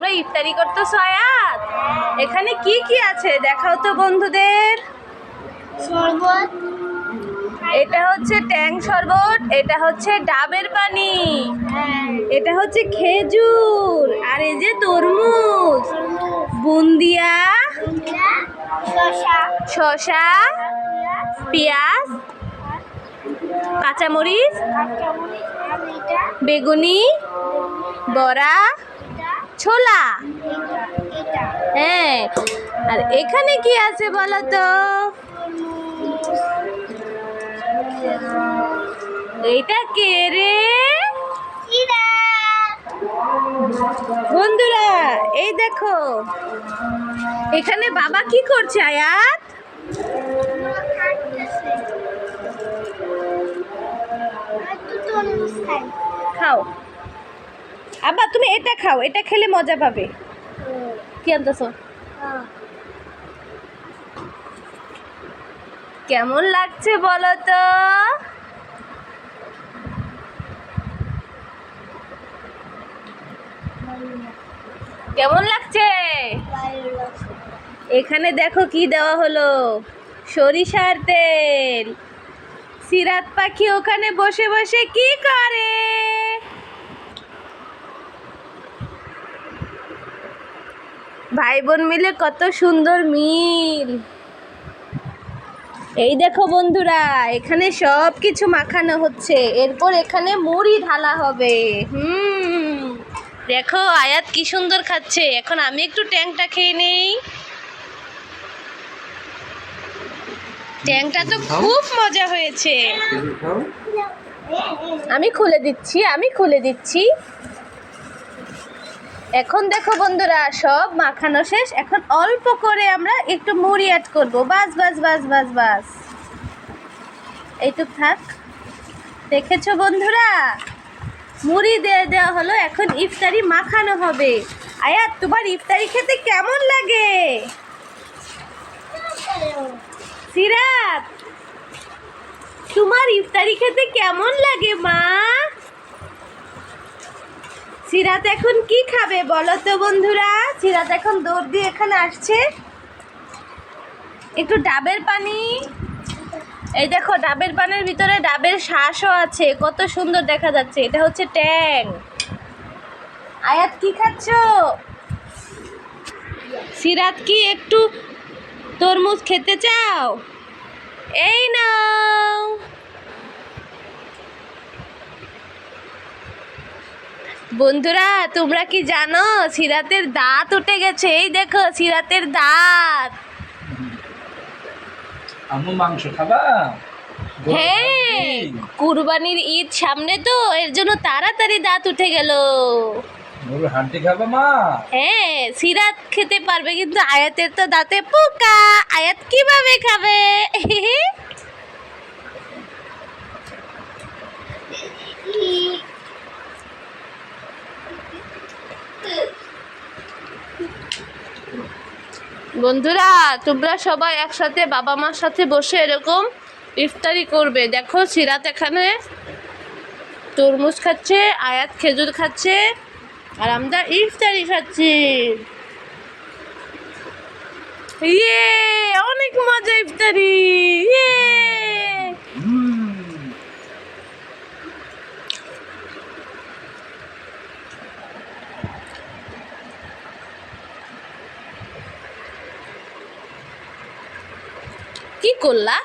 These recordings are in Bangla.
তোমরা ইফতারি করতেছো আয়াত? এখানে কি কি আছে দেখাও তো বন্ধুদের। শরবত, এটা হচ্ছে ট্যাং শরবত, এটা হচ্ছে ডাবের পানি, এটা হচ্ছে খেজুর, আর এই যে তরমুজ, বুন্দিয়া, শসা, পেঁয়াজ, কাঁচামরিচ, বেগুনি, বড়া, ছোলা। হ্যাঁ, আর এখানে কি আছে বলো তো? এইটা কে রে বন্ধুরা? এই দেখো, এখানে বাবা কি করছে আয়াত? খাও আব্বা, তুমি এটা খাও, এটা খেলে মজা পাবে। কি আনতেছ? কেমন লাগছে বলো তো? কেমন লাগছে? এখানে দেখো কি দেওয়া হলো, সরিষার তেল। সিরাত পাখি ওখানে বসে বসে কি করে? ভাই বোন মিলে কত সুন্দর মিল। এই দেখো বন্ধুরা, এখানে সব কিছু মাখানো হচ্ছে, এরপর এখানে মুড়ি ঢালা হবে। দেখো আয়াত কি সুন্দর খাচ্ছে। এখন আমি একটু ট্যাংটা খেয়ে নেই। ট্যাংটা তো খুব মজা হয়েছে। আমি খুলে দিচ্ছি। এখন দেখো বন্ধুরা, সব মাখানো শেষ। এখন অল্প করে আমরা একটু মুড়ি অ্যাড করবো। বাস বাস বাস বাস বাস, এইটুক থাক। দেখেছো বন্ধুরা, মুড়ি দিয়ে দেওয়া হলো। এখন ইফতারি মাখানো হবে। আয়াত, তোমার ইফতারি খেতে কেমন লাগে? সিরাত, তোমার ইফতারি খেতে কেমন লাগে মা? সিরাত এখন কি খাবে বলো তো বন্ধুরা? সিরাত এখন দৌড় দিয়ে এখানে আসছে। একটু ডাবের পানি। এই দেখো, ডাবের পানির ভিতরে ডাবের শ্বাসও আছে, কত সুন্দর দেখা যাচ্ছে। এটা হচ্ছে ট্যাং। আয়াত কি খাচ্ছ? সিরাত কি একটু তরমুজ খেতে চাও? এই নাও। বন্ধুরা, তোমরা কি জানো সিরাতের দাঁত উঠে গেছে? এই দেখো সিরাতের দাঁত। আম্মু মাংস খাবা? হ্যাঁ, কুরবানির ঈদ সামনে তো, এর জন্য তাড়াতাড়ি দাঁত উঠে গেল। গরুর হাড্ডি খাবা মা? হ্যাঁ, সিরাত খেতে পারবে, কিন্তু আয়াতের তো দাঁতে পোকা। আয়াত কিভাবে খাবে? বন্ধুরা, তোমরা সবাই একসাথে বাবা মার সাথে বসে এরকম ইফতারি করবে। দেখো সিরাত এখানে তরমুজ খাচ্ছে, আয়াত খেজুর খাচ্ছে, আর আমরা ইফতারি খাচ্ছি। ইয়ে, অনেক মজা ইফতারি। ইয়ে, কি করলা?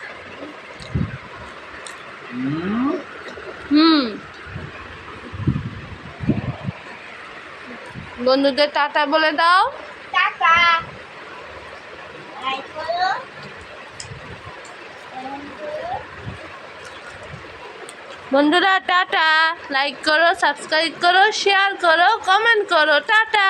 বন্ধুদের টাটা বলে দাও। টাটা। বন্ধুরা টাটা, লাইক করো, সাবস্ক্রাইব করো, শেয়ার করো, কমেন্ট করো। টাটা।